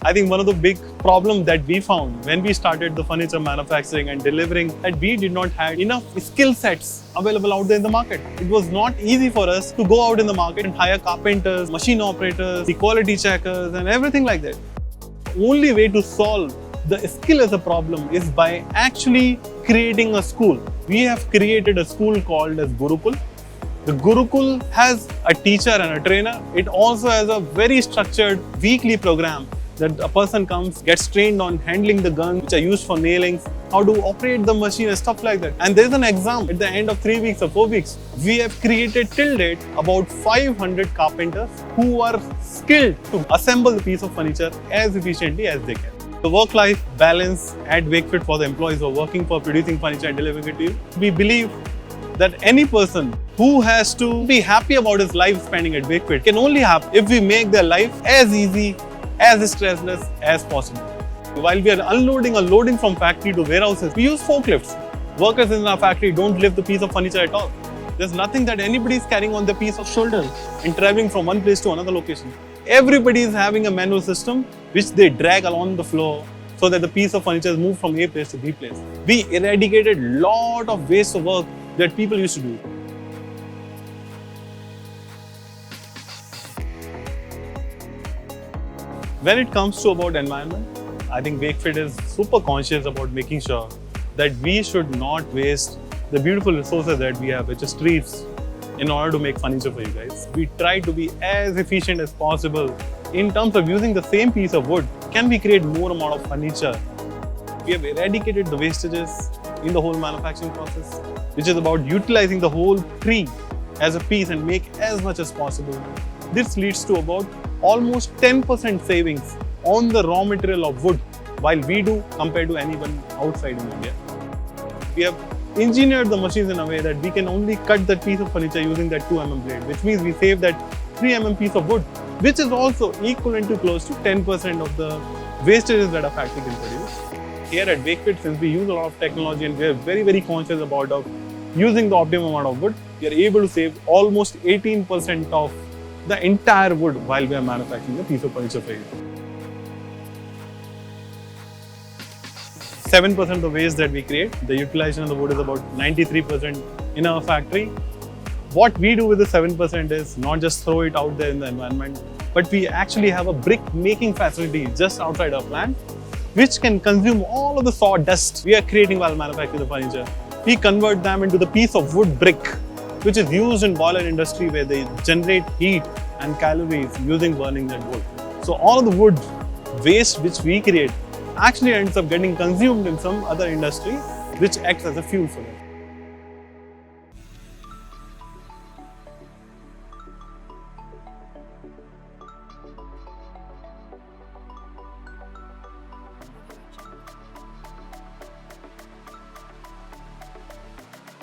I think one of the big problems that we found when we started the furniture manufacturing and delivering that we did not have enough skill sets available out there in the market. It was not easy for us to go out in the market and hire carpenters, machine operators, the quality checkers and everything like that. Only way to solve the skill as a problem is by actually creating a school. We have created a school called as Gurukul. The Gurukul has a teacher and a trainer. It also has a very structured weekly program that a person comes, gets trained on handling the guns which are used for nailings, how to operate the machine and stuff like that. And there's an exam at the end of 3 weeks or 4 weeks. We have created till date about 500 carpenters who are skilled to assemble the piece of furniture as efficiently as they can. The work-life balance at Wakefit for the employees who are working for producing furniture and delivering it to you. We believe that any person who has to be happy about his life spending at Wakefit can only happen if we make their life as easy, as stressless as possible. While we are unloading or loading from factory to warehouses, we use forklifts. Workers in our factory don't lift the piece of furniture at all. There's nothing that anybody is carrying on their piece of shoulder and traveling from one place to another location. Everybody is having a manual system which they drag along the floor so that the piece of furniture is moved from A place to B place. We eradicated a lot of waste of work that people used to do. When it comes to about environment, I think Wakefit is super conscious about making sure that we should not waste the beautiful resources that we have, which is trees, in order to make furniture for you guys. We try to be as efficient as possible in terms of using the same piece of wood. Can we create more amount of furniture? We have eradicated the wastages in the whole manufacturing process, which is about utilizing the whole tree as a piece and make as much as possible. This leads to about almost 10% savings on the raw material of wood, while we do compared to anyone outside in India. We have engineered the machines in a way that we can only cut that piece of furniture using that 2 mm blade, which means we save that 3 mm piece of wood, which is also equivalent to close to 10% of the wastages that a factory can produce. Here at Wakefit, since we use a lot of technology and we are very, very conscious about using the optimum amount of wood, we are able to save almost 18% of the entire wood while we are manufacturing a piece of furniture for you. 7% of the waste that we create, the utilization of the wood is about 93% in our factory. What we do with the 7% is not just throw it out there in the environment, but we actually have a brick making facility just outside our plant, which can consume all of the sawdust we are creating while manufacturing the furniture. We convert them into the piece of wood brick, which is used in boiler industry where they generate heat and calories using burning that wood. So all of the wood waste which we create actually ends up getting consumed in some other industry, which acts as a fuel for them.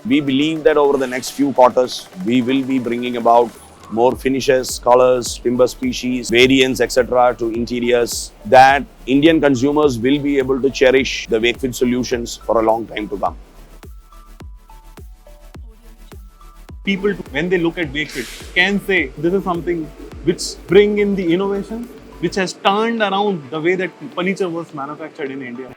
We believe that over the next few quarters, we will be bringing about more finishes, colors, timber species, variants, etc. to interiors that Indian consumers will be able to cherish the Wakefit solutions for a long time to come. People, when they look at Wakefit, can say this is something which bring in the innovation, which has turned around the way that furniture was manufactured in India.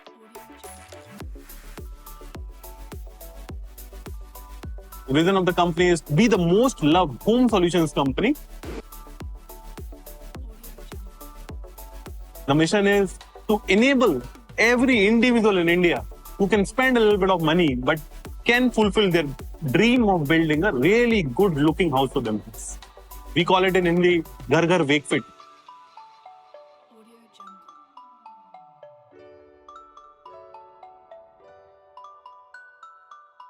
The vision of the company is to be the most loved home solutions company. The mission is to enable every individual in India who can spend a little bit of money but can fulfill their dream of building a really good looking house for themselves. We call it in Hindi, Ghar Ghar Wakefit.